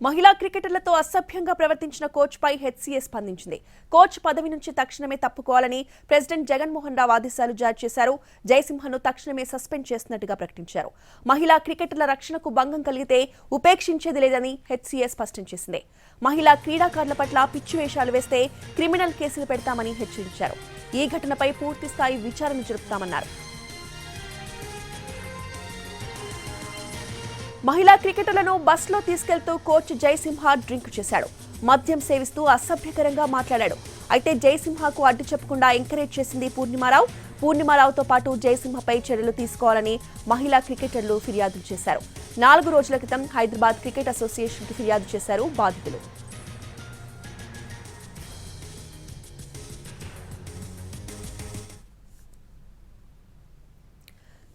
మహిళా క్రికెటర్లతో అసభ్యంగా ప్రవర్తించిన కోచ్ పై హెచ్సీఏ స్పందించింది. కోచ్ పదవి నుంచి తక్షణమే తప్పుకోవాలని ప్రెసిడెంట్ జగన్మోహన్ రావు ఆదేశాలు జారీ చేశారు. జయసింహను తక్షణమే సస్పెండ్ చేస్తున్నట్టుగా ప్రకటించారు. మహిళా క్రికెటర్ల రక్షణకు భంగం కలిగితే ఉపేక్షించేది లేదని హెచ్సీఏ స్పష్టం చేసింది. మహిళా క్రీడాకారుల పట్ల పిచ్చి వేషాలు వేస్తే క్రిమినల్ కేసులు పెడతామని హెచ్చరించారు. ఈ ఘటనపై పూర్తిస్థాయి విచారణ జరుపుతామన్నారు. మహిళా క్రికెటర్లను బస్సులో తీసుకెళ్తూ కోచ్ జయసింహ డ్రింక్ చేశాడు. మద్యం సేవిస్తూ అసభ్యకరంగా మాట్లాడాడు. అయితే జయసింహకు అడ్డు చెప్పకుండా ఎంకరేజ్ చేసింది పూర్ణిమారావు. పూర్ణిమారావుతో పాటు జయసింహపై చర్యలు తీసుకోవాలని మహిళా క్రికెటర్లు ఫిర్యాదులు చేశారు. 4 రోజుల క్రితం హైదరాబాద్ క్రికెట్ అసోసియేషన్కి ఫిర్యాదు చేశారు బాధితులు.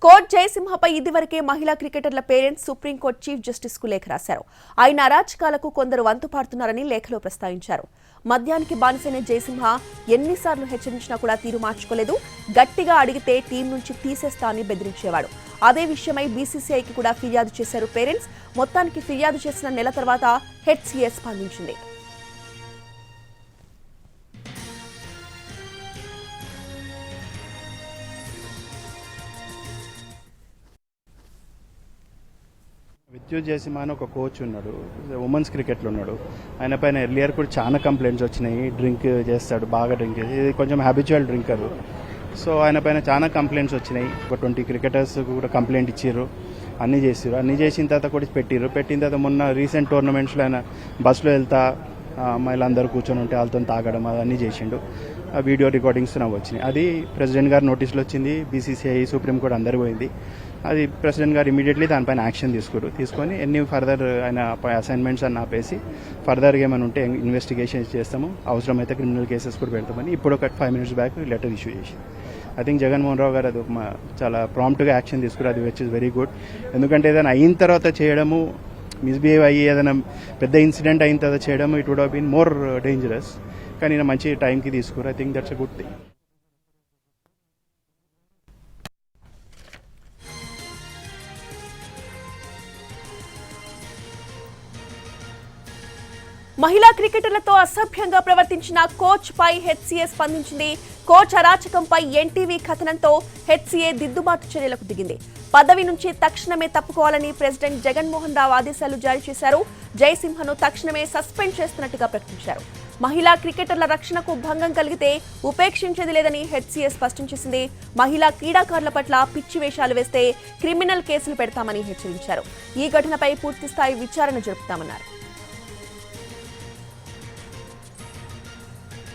కోచ్ జయసింహపై ఇదివరకే మహిళా క్రికెటర్ల పేరెంట్స్ సుప్రీంకోర్టు చీఫ్ జస్టిస్ కు లేఖ రాశారు. ఆయన అరాచకాలకు కొందరు వంతుపాడుతున్నారని లేఖలో ప్రస్తావించారు. మద్యానికి బానిసైన జయసింహ ఎన్నిసార్లు హెచ్చరించినా కూడా తీరు మార్చుకోలేదు. గట్టిగా అడిగితే టీం నుంచి తీసేస్తా అని బెదిరించేవాడు. అదే విషయమై బీసీసీఐకి కూడా ఫిర్యాదు చేశారు పేరెంట్స్. మొత్తానికి ఫిర్యాదు చేసిన నెల తర్వాత హెచ్సీఏ స్పందించింది. విద్యుత్ జయసింహ అని ఒక కోచ్ ఉన్నాడు, ఉమెన్స్ క్రికెట్లో ఉన్నాడు. ఆయన పైన ఎర్లియర్ కూడా చాలా కంప్లైంట్స్ వచ్చినాయి. డ్రింక్ చేస్తాడు, బాగా డ్రింక్ చేసి, ఇది కొంచెం హ్యాబిచువల్ డ్రింకర్. సో ఆయన పైన చాలా కంప్లైంట్స్ వచ్చినాయి. ఒక 20 క్రికెటర్స్ కూడా కంప్లైంట్ ఇచ్చారు. అన్నీ చేసిన తర్వాత కూడా పెట్టిన తర్వాత మొన్న రీసెంట్ టోర్నమెంట్స్లో ఆయన బస్సులో వెళ్తా అమ్మాయిలందరూ కూర్చొని ఉంటే వాళ్ళతో తాగడం అవన్నీ చేసిండు. ఆ వీడియో రికార్డింగ్స్ నాకు వచ్చినాయి. అది ప్రెసిడెంట్ గారి నోటీసులో వచ్చింది. బీసీసీఐ, సుప్రీంకోర్టు అందరు పోయింది. అది ప్రెసిడెంట్ గారు ఇమీడియట్లీ దానిపైన యాక్షన్ తీసుకొని ఎన్ని ఫర్దర్ ఆయన అసైన్మెంట్స్ అని ఆపేసి ఫర్దర్గా ఏమైనా ఉంటే ఇన్వెస్టిగేషన్ చేస్తాము, అవసరమైతే క్రిమినల్ కేసెస్ కూడా పెడతామని ఇప్పుడు ఒక 5 minutes బ్యాక్ లెటర్ ఇష్యూ చేసి ఐ థింక్ జగన్మోహన్ రావు గారు అది చాలా ప్రాంప్ట్గా యాక్షన్ తీసుకున్నారు. అది విచ్ ఇస్ వెరీ గుడ్. ఎందుకంటే ఏదైనా అయిన తర్వాత చేయడము, మిస్బిహేవ్ అయ్యి ఏదైనా పెద్ద ఇన్సిడెంట్ అయిన తర్వాత చేయడము, it would have been more dangerous. కానీ ఈయన మంచి టైంకి తీసుకురు. I think that's a good thing. మహిళా క్రికెటర్లతో అసభ్యంగా ప్రవర్తించిన కోచ్ పై హెచ్సీఏ స్పందించింది. కోచ్ అరాచకంపై ఎన్టీవీ కథనంతో హెచ్సీఏ దిద్దుబాటు చర్యలకు దిగింది. పదవి నుంచి తక్షణమే తప్పుకోవాలని ప్రెసిడెంట్ జగన్మోహన్ రావు ఆదేశాలు జారీ చేశారు. జయసింహను తక్షణమే సస్పెండ్ చేస్తున్నట్టుగా ప్రకటించారు. మహిళా క్రికెటర్ల రక్షణకు భంగం కలిగితే ఉపేక్షించేది లేదని హెచ్సీఏ స్పష్టం చేసింది. మహిళా క్రీడాకారుల పట్ల పిచ్చి వేషాలు వేస్తే క్రిమినల్ కేసులు పెడతామని హెచ్చరించారు. ఈ ఘటనపై పూర్తిస్థాయి విచారణ జరుపుతామన్నారు.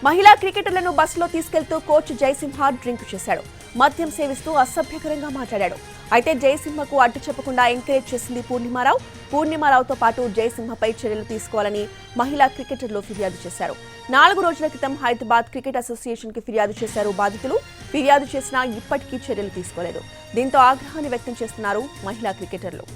మహిళా క్రికెటర్లను బస్సులో తీసుకెళ్తూ కోచ్ జయసింహ డ్రింక్ చేశాడు. మద్యం సేవిస్తూ అసభ్యకరంగా మాట్లాడాడు. అయితే జయసింహకు అడ్డు చెప్పకుండా ఎంకరేజ్ చేసింది పూర్ణిమారావు. పూర్ణిమారావుతో పాటు జయసింహపై చర్యలు తీసుకోవాలని మహిళా క్రికెటర్లు ఫిర్యాదు చేశారు. 4 రోజుల క్రితం హైదరాబాద్ క్రికెట్ అసోసియేషన్ కి ఫిర్యాదు చేశారు బాధితులు. ఫిర్యాదు చేసినా ఇప్పటికీ చర్యలు తీసుకోలేదు. దీంతో ఆగ్రహాన్ని వ్యక్తం చేస్తున్నారు మహిళా క్రికెటర్లు.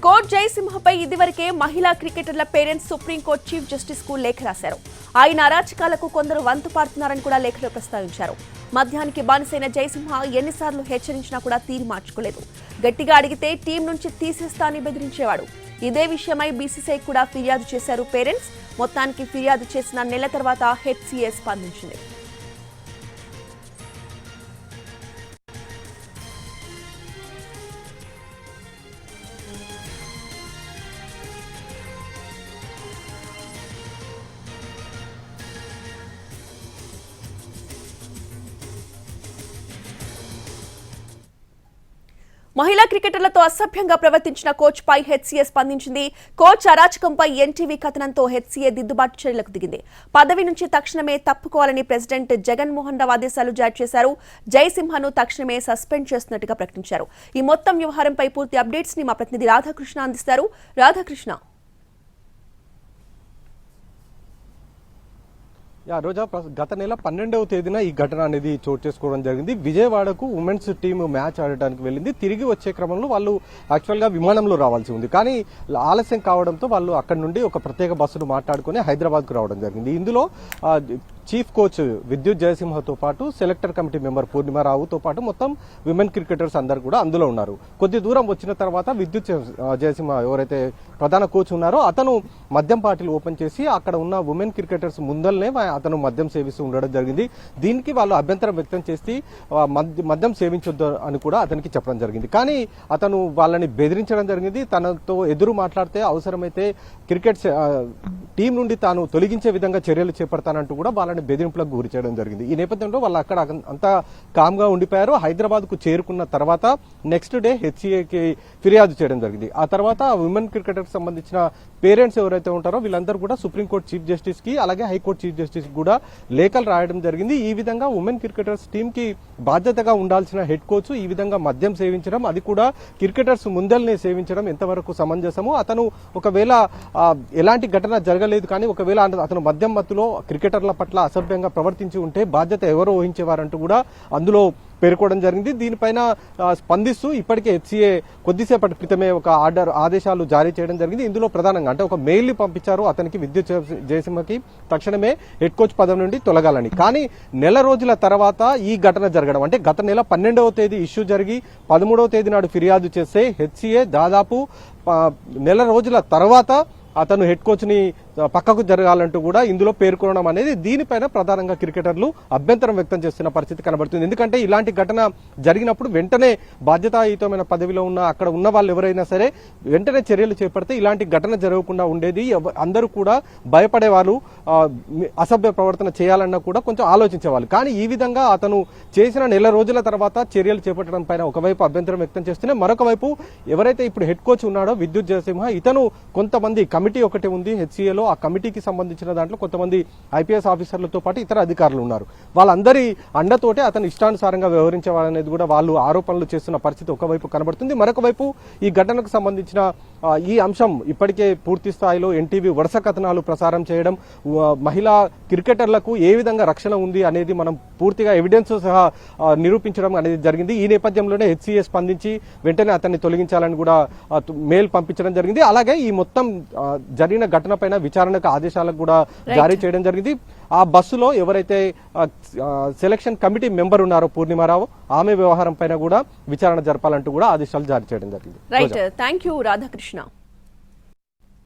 కోచ్ జయసింహపై ఇదివరకే మహిళా క్రికెటర్ల పేరెంట్స్ సుప్రీంకోర్టు చీఫ్ జస్టిస్ కు లేఖ రాశారు. ఆయన అరాచకాలకు కొందరు వంతుపాడుతున్నారని కూడా లేఖలో ప్రస్తావించారు. మద్యానికి బానిసైన జయసింహ ఎన్నిసార్లు హెచ్చరించినా కూడా తీరు మార్చుకోలేదు. గట్టిగా అడిగితే టీం నుంచి తీసేస్తా అని బెదిరించేవాడు. ఇదే విషయమై బీసీసీఐ కూడా ఫిర్యాదు చేశారు పేరెంట్స్. మొత్తానికి ఫిర్యాదు చేసిన నెల తర్వాత హెచ్సీఏ స్పందించింది. మహిళా క్రికెటర్లతో అసభ్యంగా ప్రవర్తించిన కోచ్ పై హెచ్సీఏ స్పందించింది. కోచ్ అరాచకంపై ఎన్టీవీ కథనంతో హెచ్సీఏ దిద్దుబాటు చర్యలకు దిగింది. పదవి నుంచి తక్షణమే తప్పుకోవాలని ప్రెసిడెంట్ జగన్మోహన్ రావు ఆదేశాలు జారీ చేశారు. జయసింహను తక్షణమే సస్పెండ్ చేస్తున్నట్టుగా ప్రకటించారు. ఈ మొత్తం వ్యవహారంపై పూర్తి అప్డేట్స్ ని మా ప్రతినిధి రాధాకృష్ణ అందిస్తారు. రాధాకృష్ణ. రోజా గత నెల 12వ తేదీన ఈ ఘటన అనేది చోటు చేసుకోవడం జరిగింది. విజయవాడకు ఉమెన్స్ టీమ్ మ్యాచ్ ఆడటానికి వెళ్ళింది. తిరిగి వచ్చే క్రమంలో వాళ్ళు యాక్చువల్గా విమానంలో రావాల్సి ఉంది, కానీ ఆలస్యం కావడంతో వాళ్ళు అక్కడి నుండి ఒక ప్రత్యేక బస్సును మాట్లాడుకుని హైదరాబాద్కు రావడం జరిగింది. ఇందులో చీఫ్ కోచ్ విద్యుత్ జయసింహతో పాటు సెలెక్టర్ కమిటీ మెంబర్ పూర్ణిమారావుతో పాటు మొత్తం విమెన్ క్రికెటర్స్ అందరు కూడా అందులో ఉన్నారు. కొద్ది దూరం వచ్చిన తర్వాత విద్యుత్ జయసింహ ఎవరైతే ప్రధాన కోచ్ ఉన్నారో అతను మద్యం పార్టీలు ఓపెన్ చేసి అక్కడ ఉన్న ఉమెన్ క్రికెటర్స్ ముందల్నే అతను మద్యం సేవిస్తూ ఉండడం జరిగింది. దీనికి వాళ్ళు అభ్యంతరం వ్యక్తం చేసి మద్యం సేవించొద్దు అని కూడా అతనికి చెప్పడం జరిగింది. కానీ అతను వాళ్ళని బెదిరించడం జరిగింది. తనతో ఎదురు మాట్లాడితే అవసరమైతే క్రికెట్ టీం నుండి తాను తొలగించే విధంగా చర్యలు చేపడతానంటూ కూడా వాళ్ళని బెదిరింపులకు గురి చేయడం జరిగింది. ఈ నేపథ్యంలో వాళ్ళు అక్కడ అంతా కామ్గా ఉండిపోయారు. హైదరాబాద్ కు చేరుకున్న తర్వాత నెక్స్ట్ డే హెచ్సిఏకి ఫిర్యాదు చేయడం జరిగింది. ఆ తర్వాత ఉమెన్ క్రికెటర్ సంబంధించిన పేరెంట్స్ ఎవరైతే ఉంటారో వీళ్ళందరూ కూడా సుప్రీంకోర్టు చీఫ్ జస్టిస్ కి అలాగే హైకోర్టు చీఫ్ జస్టిస్ కూడా లేఖలు రాయడం జరిగింది. ఈ విధంగా ఉమెన్ క్రికెటర్స్ టీమ్ కి బాధ్యతగా ఉండాల్సిన హెడ్ కోచ్ ఈ విధంగా మద్యం సేవించడం, అది కూడా క్రికెటర్స్ ముందల్నే సేవించడం ఎంతవరకు సమంజసము? అతను ఒకవేళ ఎలాంటి ఘటన జరగలేదు, కానీ ఒకవేళ అతను మద్యం మత్తులో క్రికెటర్ల పట్ల అసభ్యంగా ప్రవర్తించి ఉంటే బాధ్యత ఎవరు వహించేవారంటూ కూడా అందులో పేర్కోవడం జరిగింది. దీనిపైన స్పందిస్తూ ఇప్పటికే హెచ్సిఏ కొద్దిసేపటి క్రితమే ఒక ఆదేశాలు జారీ చేయడం జరిగింది. ఇందులో ప్రధానంగా అంటే ఒక మెయిల్ ని పంపించారు అతనికి, విద్యుత్ జయసింహకి తక్షణమే హెడ్ కోచ్ పదవి నుండి తొలగాలని. కానీ నెల రోజుల తర్వాత ఈ ఘటన జరగడం, అంటే గత నెల 12వ తేదీ ఇష్యూ జరిగి 13వ తేదీ నాడు ఫిర్యాదు చేస్తే హెచ్సిఏ దాదాపు నెల రోజుల తర్వాత అతను హెడ్ కోచ్ ని పక్కకు జరగాలంటూ కూడా ఇందులో పేర్కొనడం అనేది దీనిపైన ప్రధానంగా క్రికెటర్లు అభ్యంతరం వ్యక్తం చేస్తున్న పరిస్థితి కనబడుతుంది. ఎందుకంటే ఇలాంటి ఘటన జరిగినప్పుడు వెంటనే బాధ్యతాయుతమైన పదవిలో ఉన్న అక్కడ ఉన్న వాళ్ళు ఎవరైనా సరే వెంటనే చర్యలు చేపడితే ఇలాంటి ఘటన జరగకుండా ఉండేది. అందరూ కూడా భయపడేవాళ్ళు, అసభ్య ప్రవర్తన చేయాలన్నా కూడా కొంచెం ఆలోచించేవాళ్ళు. కానీ ఈ విధంగా అతను చేసిన నెల రోజుల తర్వాత చర్యలు చేపట్టడం పైన ఒకవైపు అభ్యంతరం వ్యక్తం చేస్తూనే మరొక వైపు ఎవరైతే ఇప్పుడు హెడ్ కోచ్ ఉన్నాడో విద్యుత్ జయసింహ, ఇతను కొంతమంది కమిటీ ఒకటి ఉంది హెచ్సిఏలో, ఆ కమిటీకి సంబంధించిన దాంట్లో కొంతమంది ఐపీఎస్ ఆఫీసర్లతో పాటు ఇతర అధికారులు ఉన్నారు. వాళ్ళందరి అండతోటే అతను ఇష్టానుసారంగా వ్యవహరించేవాళ్ళనేది కూడా వాళ్ళు ఆరోపణలు చేస్తున్న పరిస్థితి ఒకవైపు కనబడుతుంది. మరొక వైపు ఈ ఘటనకు సంబంధించిన ఈ అంశం ఇప్పటికే పూర్తి స్థాయిలో ఎన్టీవీ వరుస కథనాలు ప్రసారం చేయడం, మహిళా క్రికెటర్లకు ఏ విధంగా రక్షణ ఉంది అనేది మనం పూర్తిగా ఎవిడెన్స్ సహా నిరూపించడం అనేది జరిగింది. ఈ నేపథ్యంలోనే హెచ్సిఏ స్పందించి వెంటనే అతన్ని తొలగించాలని కూడా మెయిల్ పంపించడం జరిగింది. అలాగే ఈ మొత్తం జరిగిన ఘటన పైన విచారణకు ఆదేశాలకు కూడా జారీ చేయడం జరిగింది. ఆ బస్సులో ఎవరైతే సెలక్షన్ కమిటీ మెంబర్ ఉన్నారో పూర్ణిమారావు, ఆమె వ్యవహారం పైన కూడా విచారణ జరపాలంటూ కూడా ఆదేశాలు జారీ చేయడం జరిగింది. Right, thank you Radhakrishna.